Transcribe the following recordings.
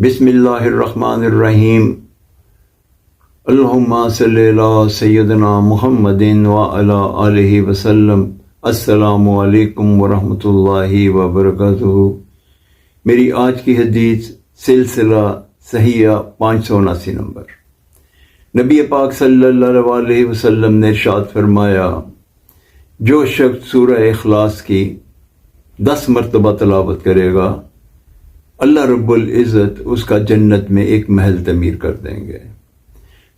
بسم اللہ الرحمن الرحیم اللہم صلی علی سیدنا محمد وعلی آلہ وسلم۔ السلام علیکم ورحمۃ اللہ وبرکاتہ۔ میری آج کی حدیث سلسلہ صحیحہ 579 نمبر۔ نبی پاک صلی اللہ علیہ وسلم نے ارشاد فرمایا، جو شخص سورہ اخلاص کی 10 مرتبہ تلاوت کرے گا، اللہ رب العزت اس کا جنت میں ایک محل تعمیر کر دیں گے۔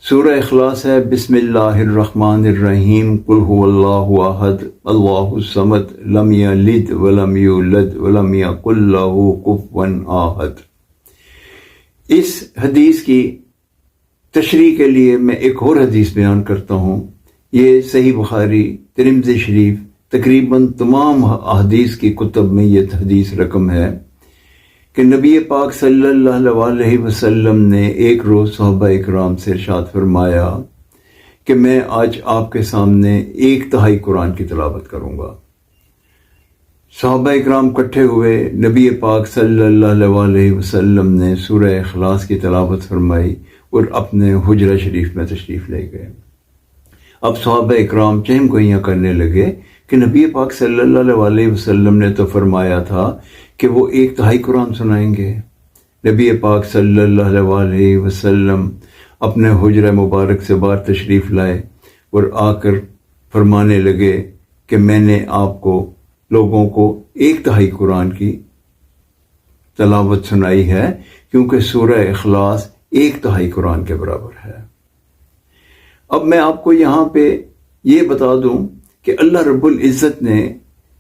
سورہ اخلاص ہے بسم اللہ الرحمن الرحیم، قل هو اللہ احد اللہ الصمد لم یلد ولم یولد ولم یکن لہ کفوا احد۔ اس حدیث کی تشریح کے لیے میں ایک اور حدیث بیان کرتا ہوں۔ یہ صحیح بخاری، ترمذی شریف، تقریباً تمام احادیث کی کتب میں یہ حدیث رقم ہے کہ نبی پاک صلی اللہ علیہ وسلم نے ایک روز صحابہ اکرام سے ارشاد فرمایا کہ میں آج آپ کے سامنے 1/3 قرآن کی تلاوت کروں گا۔ صحابہ اکرام اکٹھے ہوئے، نبی پاک صلی اللہ علیہ وسلم نے سورہ اخلاص کی تلاوت فرمائی اور اپنے حجرہ شریف میں تشریف لے گئے۔ اب صحابہ اکرام چہم گوئیاں کرنے لگے کہ نبی پاک صلی اللہ علیہ وسلم نے تو فرمایا تھا کہ وہ 1/3 قرآن سنائیں گے۔ نبی پاک صلی اللہ علیہ وسلم اپنے حجرہ مبارک سے باہر تشریف لائے اور آ کر فرمانے لگے کہ میں نے آپ کو لوگوں کو 1/3 قرآن کی تلاوت سنائی ہے، کیونکہ سورہ اخلاص 1/3 قرآن کے برابر ہے۔ اب میں آپ کو یہاں پہ یہ بتا دوں کہ اللہ رب العزت نے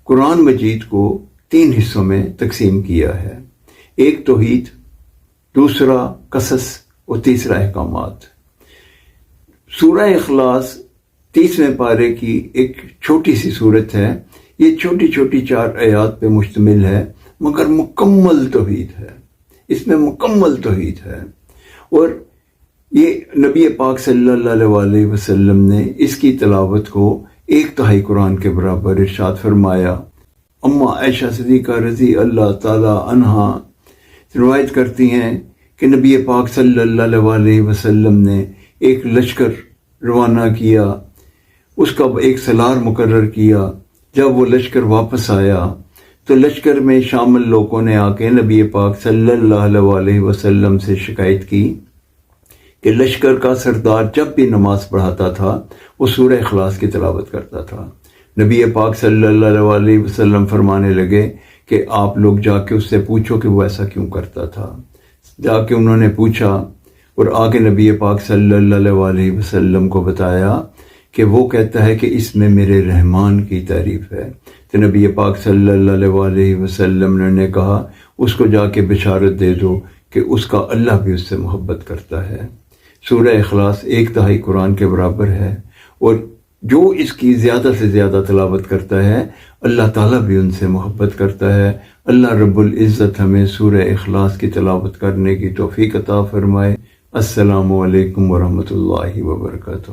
قرآن مجید کو 3 حصوں میں تقسیم کیا ہے۔ ایک توحید، دوسرا قصص اور تیسرا احکامات۔ سورہ اخلاص 30ویں پارے کی ایک چھوٹی سی صورت ہے۔ یہ چھوٹی چھوٹی 4 آیات پہ مشتمل ہے، مگر مکمل توحید ہے، اس میں مکمل توحید ہے۔ اور یہ نبی پاک صلی اللہ علیہ وسلم نے اس کی تلاوت کو 1/3 قرآن کے برابر ارشاد فرمایا۔ اما عائشہ صدیقہ رضی اللہ تعالی عنہا روایت کرتی ہیں کہ نبی پاک صلی اللہ علیہ وسلم نے ایک لشکر روانہ کیا، اس کا ایک سالار مقرر کیا۔ جب وہ لشکر واپس آیا تو لشکر میں شامل لوگوں نے آ کے نبی پاک صلی اللہ علیہ وسلم سے شکایت کی کہ لشکر کا سردار جب بھی نماز پڑھاتا تھا وہ سورہ اخلاص کی تلاوت کرتا تھا۔ نبی پاک صلی اللہ علیہ وسلم فرمانے لگے کہ آپ لوگ جا کے اس سے پوچھو کہ وہ ایسا کیوں کرتا تھا۔ جا کے انہوں نے پوچھا اور آگے نبی پاک صلی اللہ علیہ وسلم کو بتایا کہ وہ کہتا ہے کہ اس میں میرے رحمان کی تعریف ہے۔ تو نبی پاک صلی اللہ علیہ وسلم نے کہا اس کو جا کے بشارت دے دو کہ اس کا اللہ بھی اس سے محبت کرتا ہے۔ سورہ اخلاص 1/3 قرآن کے برابر ہے، اور جو اس کی زیادہ سے زیادہ تلاوت کرتا ہے اللہ تعالیٰ بھی ان سے محبت کرتا ہے۔ اللہ رب العزت ہمیں سورہ اخلاص کی تلاوت کرنے کی توفیق عطا فرمائے۔ السلام علیکم ورحمۃ اللہ وبرکاتہ۔